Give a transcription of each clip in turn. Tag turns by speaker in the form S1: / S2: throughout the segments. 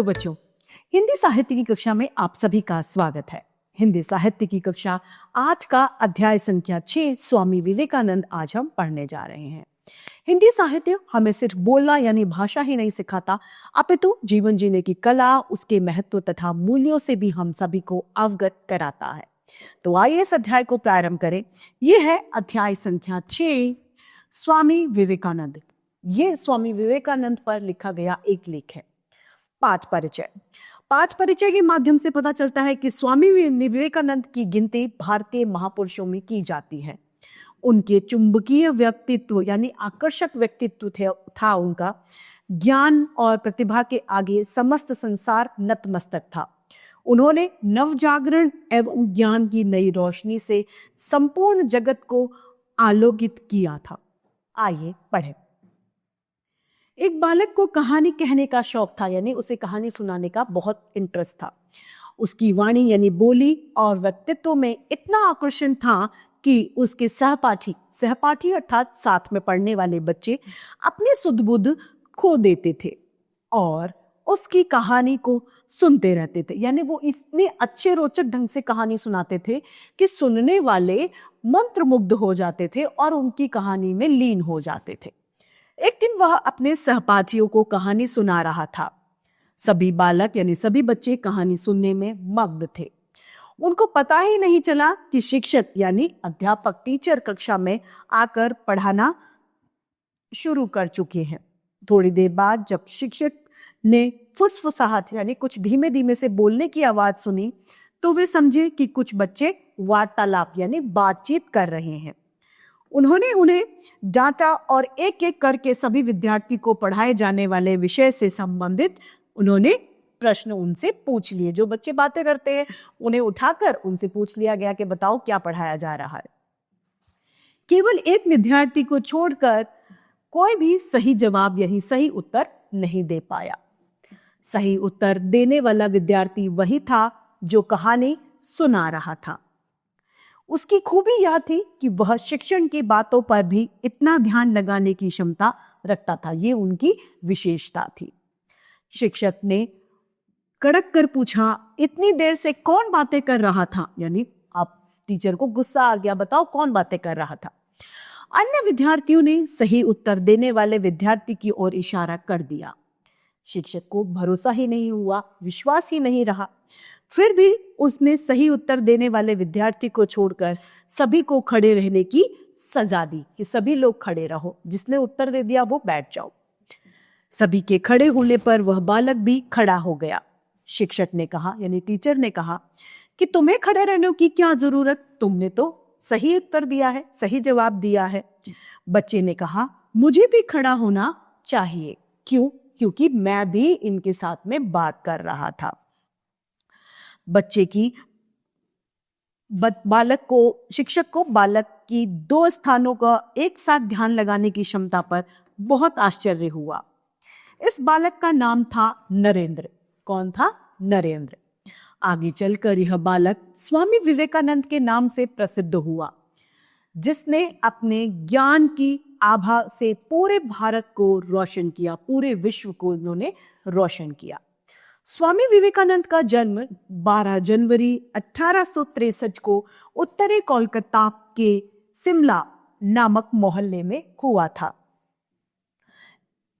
S1: Hello बच्चों, हिंदी साहित्य की कक्षा में आप सभी का स्वागत है। हिंदी साहित्य की कक्षा 8 का अध्याय संख्या 6 स्वामी विवेकानंद आज हम पढ़ने जा रहे हैं। हिंदी साहित्य हमें सिर्फ बोलना यानी भाषा ही नहीं सिखाता, अपितु जीवन जीने की कला, उसके महत्व तथा मूल्यों से भी हम सभी को अवगत कराता है। तो आइए इस अध्याय को प्रारंभ करें। यह है अध्याय संख्या 6 स्वामी विवेकानंद। ये स्वामी विवेकानंद पर लिखा गया एक लेख है। पांच परिचय के माध्यम से पता चलता है कि स्वामी विवेकानंद की गिनती भारतीय महापुरुषों में की जाती है। उनके चुंबकीय व्यक्तित्व यानी आकर्षक व्यक्तित्व था उनका। ज्ञान और प्रतिभा के आगे समस्त संसार नतमस्तक था। उन्होंने नवजागरण एवं ज्ञान की नई रोशनी से संपूर्ण जगत को आलोकित किया था। आइए पढ़ें। एक बालक को कहानी कहने का शौक था, यानी उसे कहानी सुनाने का बहुत इंटरेस्ट था। उसकी वाणी यानी बोली और व्यक्तित्व में इतना आकर्षण था कि उसके सहपाठी अर्थात साथ में पढ़ने वाले बच्चे अपनी सुध बुध खो देते थे और उसकी कहानी को सुनते रहते थे। यानी वो इतने अच्छे रोचक ढंग से कहानी सुनाते थे कि सुनने वाले मंत्रमुग्ध हो जाते थे और उनकी कहानी में लीन हो जाते थे। एक दिन वह अपने सहपाठियों को कहानी सुना रहा था। सभी बालक यानी सभी बच्चे कहानी सुनने में मग्न थे। उनको पता ही नहीं चला कि शिक्षक यानी अध्यापक टीचर कक्षा में आकर पढ़ाना शुरू कर चुके हैं। थोड़ी देर बाद जब शिक्षक ने फुसफुसाहट यानी कुछ धीमे धीमे से बोलने की आवाज सुनी तो वे समझे कि कुछ बच्चे वार्तालाप यानी बातचीत कर रहे हैं। उन्होंने उन्हें डांटा और एक एक करके सभी विद्यार्थी को पढ़ाए जाने वाले विषय से संबंधित उन्होंने प्रश्न उनसे पूछ लिए। जो बच्चे बातें करते हैं उन्हें उठाकर उनसे पूछ लिया गया कि बताओ क्या पढ़ाया जा रहा है। केवल एक विद्यार्थी को छोड़कर कोई भी सही जवाब यानी सही उत्तर नहीं दे पाया। सही उत्तर देने वाला विद्यार्थी वही था जो कहानी सुना रहा था। उसकी खूबी यह थी कि वह शिक्षण की बातों पर भी इतना ध्यान लगाने की क्षमता रखता था। ये उनकी विशेषता थी। शिक्षक ने कड़क कर पूछा, इतनी देर से कौन बातें कर रहा था? यानी आप टीचर को गुस्सा आ गया, बताओ कौन बातें कर रहा था। अन्य विद्यार्थियों ने सही उत्तर देने वाले विद्यार्थी की ओर इशारा कर दिया। शिक्षक को भरोसा ही नहीं हुआ, विश्वास ही नहीं रहा। फिर भी उसने सही उत्तर देने वाले विद्यार्थी को छोड़कर सभी को खड़े रहने की सजा दी कि सभी लोग खड़े रहो, जिसने उत्तर दे दिया वो बैठ जाओ। सभी के खड़े होने पर वह बालक भी खड़ा हो गया। शिक्षक ने कहा यानी टीचर ने कहा कि तुम्हें खड़े रहने की क्या जरूरत, तुमने तो सही उत्तर दिया है, सही जवाब दिया है। बच्चे ने कहा मुझे भी खड़ा होना चाहिए। क्यों? क्योंकि मैं भी इनके साथ में बात कर रहा था। शिक्षक को बालक की दो स्थानों का एक साथ ध्यान लगाने की क्षमता पर बहुत आश्चर्य हुआ। इस बालक का नाम था नरेंद्र। कौन था? नरेंद्र। आगे चलकर यह बालक स्वामी विवेकानंद के नाम से प्रसिद्ध हुआ, जिसने अपने ज्ञान की आभा से पूरे भारत को रोशन किया, पूरे विश्व को उन्होंने रोशन किया। स्वामी विवेकानंद का जन्म 12 जनवरी 1863 को उत्तरी कोलकाता के सिमला नामक मोहल्ले में हुआ था।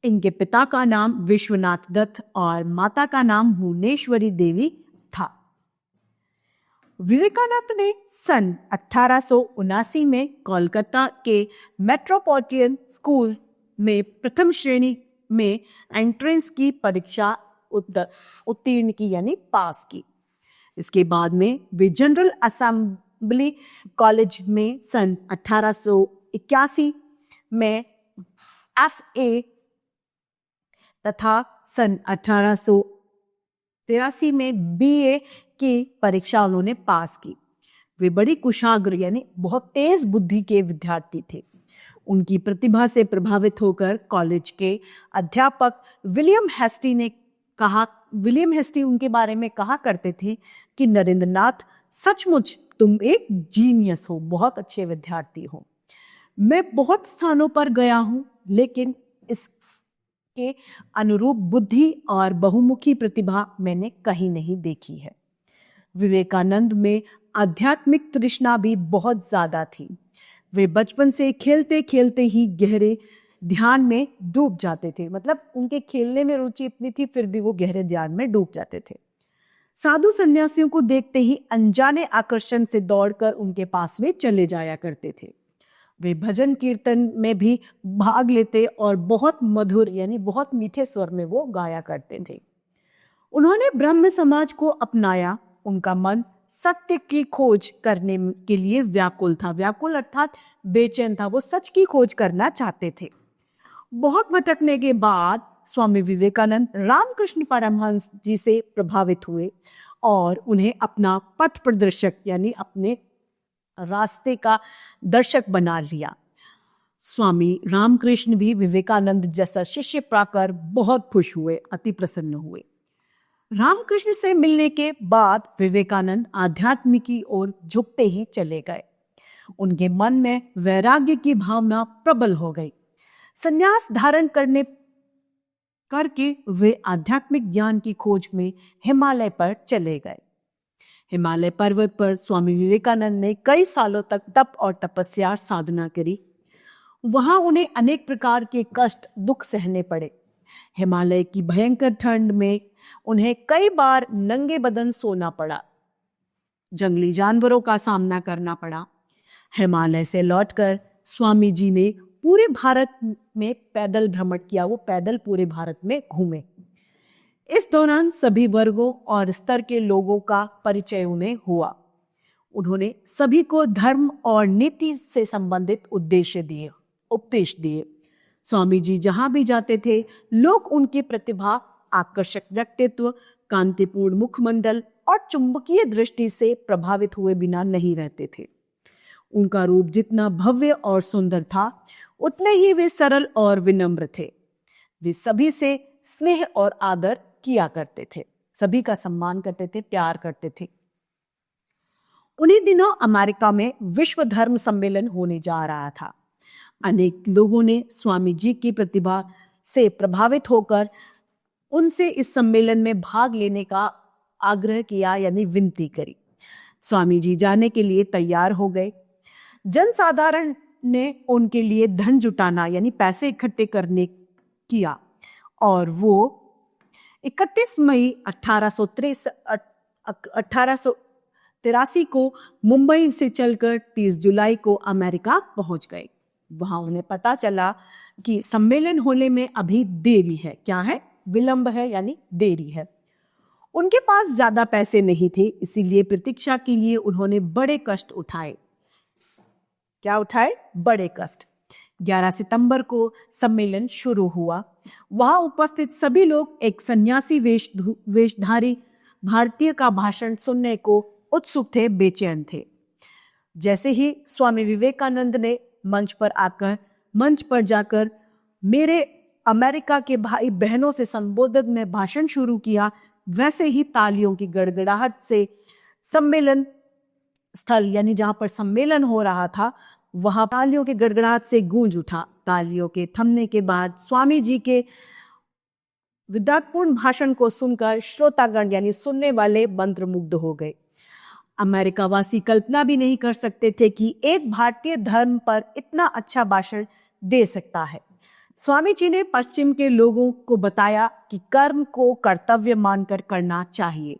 S1: इनके पिता का नाम विश्वनाथ दत्त और माता का नाम भुवनेश्वरी देवी था। विवेकानंद ने सन 1879 में कोलकाता के मेट्रोपॉलिटन स्कूल में प्रथम श्रेणी में एंट्रेंस की परीक्षा उत्तीर्ण की यानी पास की। इसके बाद में वे जनरल असेंबली कॉलेज में सन 1881 में FA तथा सन 1883 में BA की परीक्षा उन्होंने पास की। वे बड़ी कुशाग्र यानी बहुत तेज बुद्धि के विद्यार्थी थे। उनकी प्रतिभा से प्रभावित होकर कॉलेज के अध्यापक विलियम हेस्टी उनके बारे में कहा करते थे कि नरेंद्रनाथ सचमुच तुम एक जीनियस हो, बहुत अच्छे विद्यार्थी हो। मैं बहुत स्थानों पर गया हूं लेकिन इस के अनुरूप बुद्धि और बहुमुखी प्रतिभा मैंने कहीं नहीं देखी है। विवेकानंद में आध्यात्मिक तृष्णा भी बहुत ज्यादा थी। वे बचपन से खेलते खेलते ही गहरे ध्यान में डूब जाते थे। मतलब उनके खेलने में रुचि इतनी थी, फिर भी वो गहरे ध्यान में डूब जाते थे। साधु सन्यासियों को देखते ही अनजाने आकर्षण से दौड़कर उनके पास वे चले जाया करते थे। वे भजन कीर्तन में भी भाग लेते और बहुत मधुर यानी बहुत मीठे स्वर में वो गाया करते थे। उन्होंने ब्रह्म समाज को अपनाया। उनका मन सत्य की खोज करने के लिए व्याकुल था। व्याकुल अर्थात बेचैन था। वो सच की खोज करना चाहते थे। बहुत भटकने के बाद स्वामी विवेकानंद रामकृष्ण परमहंस जी से प्रभावित हुए और उन्हें अपना पथ प्रदर्शक यानी अपने रास्ते का दर्शक बना लिया। स्वामी रामकृष्ण भी विवेकानंद जैसा शिष्य पाकर बहुत खुश हुए, अति प्रसन्न हुए। रामकृष्ण से मिलने के बाद विवेकानंद आध्यात्म की ओर झुकते ही चले गए। उनके मन में वैराग्य की भावना प्रबल हो गई। संन्यास धारण करके वे आध्यात्मिक ज्ञान की खोज में हिमालय पर चले गए। हिमालय पर्वत पर स्वामी विवेकानंद ने कई सालों तक तप और तपस्या साधना करी। वहां उन्हें अनेक प्रकार के कष्ट दुख सहने पड़े। हिमालय की भयंकर ठंड में उन्हें कई बार नंगे बदन सोना पड़ा, जंगली जानवरों का सामना करना पड़ा। हिमालय से लौटकर स्वामी जी ने पूरे भारत में पैदल भ्रमण किया। वो पैदल पूरे भारत में घूमे। इस दौरान सभी वर्गों और स्तर के लोगों का परिचय उन्हें हुआ। उन्होंने सभी को धर्म और नीति से संबंधित उपदेश दिए। स्वामी जी जहां भी जाते थे, लोग उनकी प्रतिभा, आकर्षक व्यक्तित्व, कांतिपूर्ण मुखमंडल और चुंबकीय दृष्टि से प्रभावित हुए बिना नहीं रहते थे। उनका रूप जितना भव्य और सुंदर था, उतने ही वे सरल और विनम्र थे। वे सभी से स्नेह और आदर किया करते थे, सभी का सम्मान करते थे, प्यार करते थे। उन्हीं दिनों अमेरिका में विश्व धर्म सम्मेलन होने जा रहा था। अनेक लोगों ने स्वामी जी की प्रतिभा से प्रभावित होकर उनसे इस सम्मेलन में भाग लेने का आग्रह किया यानी विनती करी। स्वामी जी जाने के लिए तैयार हो गए। जनसाधारण ने उनके लिए धन जुटाना यानी पैसे इकट्ठे करने किया और वो 31 मई 1883 को मुंबई से चलकर 30 जुलाई को अमेरिका पहुंच गए। वहां उन्हें पता चला कि सम्मेलन होने में अभी देरी है। क्या है? विलंब है यानी देरी है। उनके पास ज्यादा पैसे नहीं थे, इसीलिए प्रतीक्षा के लिए उन्होंने बड़े कष्ट उठाए। क्या उठाए? बड़े कष्ट। 11 सितंबर को सम्मेलन शुरू हुआ। वहां उपस्थित सभी लोग एक सन्यासी वेशधारी भारतीय का भाषण सुनने को उत्सुक थे, बेचैन थे। जैसे ही स्वामी विवेकानंद ने मंच पर जाकर मेरे अमेरिका के भाई बहनों से संबोधित में भाषण शुरू किया, वैसे ही तालियों की गड़गड़ाहट से सम्मेलन स्थल यानी जहां पर सम्मेलन हो रहा था, वहां तालियों की गड़गड़ाहट से गूंज उठा। तालियों के थमने के बाद स्वामी जी के विद्वत्पूर्ण भाषण को सुनकर श्रोतागण यानी सुनने वाले मंत्रमुग्ध हो गए। अमेरिका वासी कल्पना भी नहीं कर सकते थे कि एक भारतीय धर्म पर इतना अच्छा भाषण दे सकता है। स्वामी जी ने पश्चिम के लोगों को बताया कि कर्म को कर्तव्य मानकर करना चाहिए,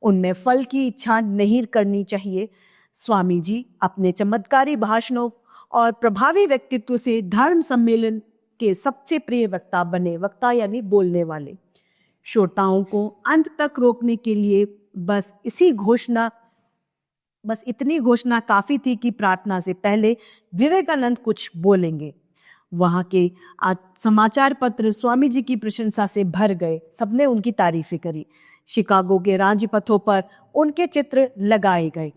S1: उनमें फल की इच्छा नहीं करनी चाहिए। स्वामी जी अपने चमत्कारी भाषणों और प्रभावी व्यक्तित्व से धर्म सम्मेलन के सबसे प्रिय वक्ता बने। वक्ता यानी बोलने वाले। श्रोताओं को अंत तक रोकने के लिए बस इतनी घोषणा काफी थी कि प्रार्थना से पहले विवेकानंद कुछ बोलेंगे। वहां के समाचार पत्र स्वामी जी की प्रशंसा से भर गए। सबने उनकी तारीफें करी। शिकागो के राजपथों पर उनके चित्र लगाए गए।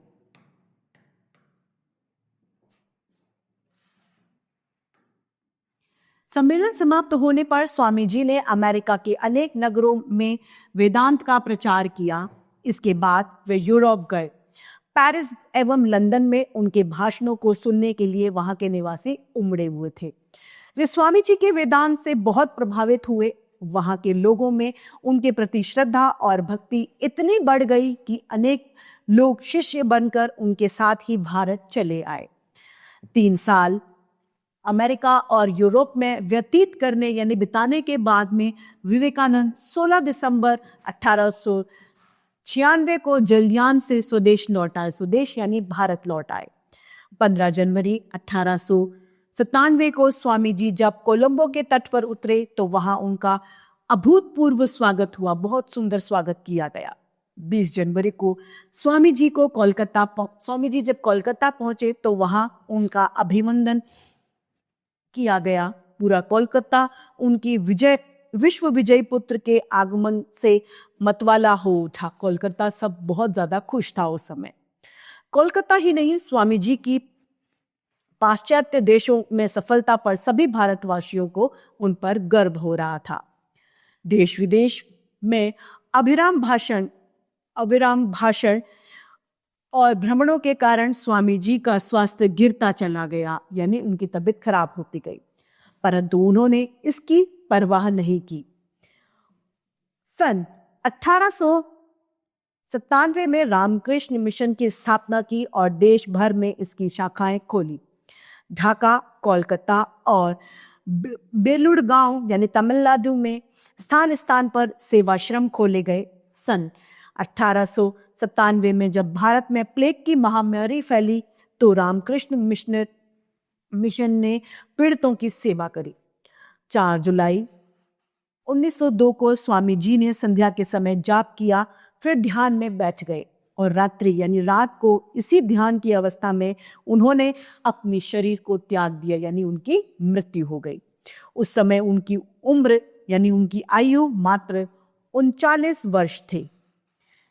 S1: सम्मेलन समाप्त होने पर स्वामी जी ने अमेरिका के अनेक नगरों में वेदांत का प्रचार किया। इसके बाद वे यूरोप गए। पेरिस एवं लंदन में उनके भाषणों को सुनने के लिए वहां के निवासी उमड़े हुए थे। वे स्वामी जी के वेदांत से बहुत प्रभावित हुए। वहां के लोगों में उनके प्रति श्रद्धा और भक्ति इतनी बढ़ गई कि अनेक लोग शिष्य बनकर उनके साथ ही भारत चले आए। 3 साल अमेरिका और यूरोप में व्यतीत करने यानी बिताने के बाद में विवेकानंद 16 दिसंबर 1896 को जलयान से स्वदेश लौट आए। स्वदेश यानी भारत लौट आए। 15 जनवरी 1897 को स्वामी जी जब कोलंबो के तट पर उतरे तो वहां उनका अभूतपूर्व स्वागत हुआ, बहुत सुंदर स्वागत किया गया। 20 जनवरी को स्वामी जी जब कोलकाता पहुंचे तो वहां उनका अभिनंदन किया गया। पूरा कोलकाता उनकी विश्व विजय पुत्र के आगमन से मतवाला हो उठा। कोलकाता सब बहुत ज्यादा खुश था उस समय। कोलकाता ही नहीं, स्वामी जी की पाश्चात्य देशों में सफलता पर सभी भारतवासियों को उन पर गर्व हो रहा था। देश विदेश में अविराम भाषण और भ्रमणों के कारण स्वामी जी का स्वास्थ्य गिरता चला गया, यानी उनकी तबीयत खराब होती गई, परंतु उन्होंने इसकी परवाह नहीं की। सन 1897 में रामकृष्ण मिशन की स्थापना की और देश भर में इसकी शाखाएं खोली। ढाका, कोलकाता और बेलुड़गांव यानी तमिलनाडु में स्थान स्थान पर सेवाश्रम खोले गए। सन 1897 में जब भारत में प्लेग की महामारी फैली तो रामकृष्ण मिशन ने पीड़ितों की सेवा करी। 4 जुलाई 1902 को स्वामी जी ने संध्या के समय जाप किया, फिर ध्यान में बैठ गए और रात्रि यानी रात को इसी ध्यान की अवस्था में उन्होंने अपनी शरीर को त्याग दिया, यानी उनकी मृत्यु हो गई। उस समय उनकी उम्र यानी उनकी आयु मात्र 39 वर्ष थी।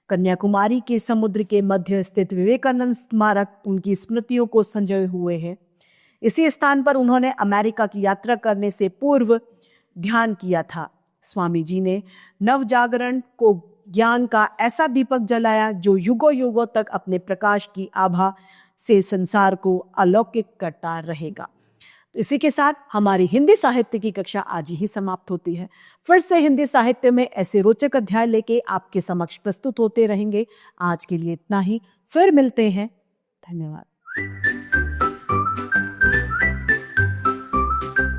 S1: कन्याकुमारी के समुद्र के मध्य स्थित विवेकानंद स्मारक उनकी स्मृतियों को संजोए हुए है। इसी स्थान पर उन्होंने अमेरिका की यात्रा करने से पूर्व ध्यान किया था। स्वामी जी ने नवजागरण को ज्ञान का ऐसा दीपक जलाया जो युगों युगों तक अपने प्रकाश की आभा से संसार को अलौकिक करता रहेगा। तो इसी के साथ हमारी हिंदी साहित्य की कक्षा आज ही समाप्त होती है। फिर से हिंदी साहित्य में ऐसे रोचक अध्याय लेके आपके समक्ष प्रस्तुत होते रहेंगे। आज के लिए इतना ही, फिर मिलते हैं। धन्यवाद।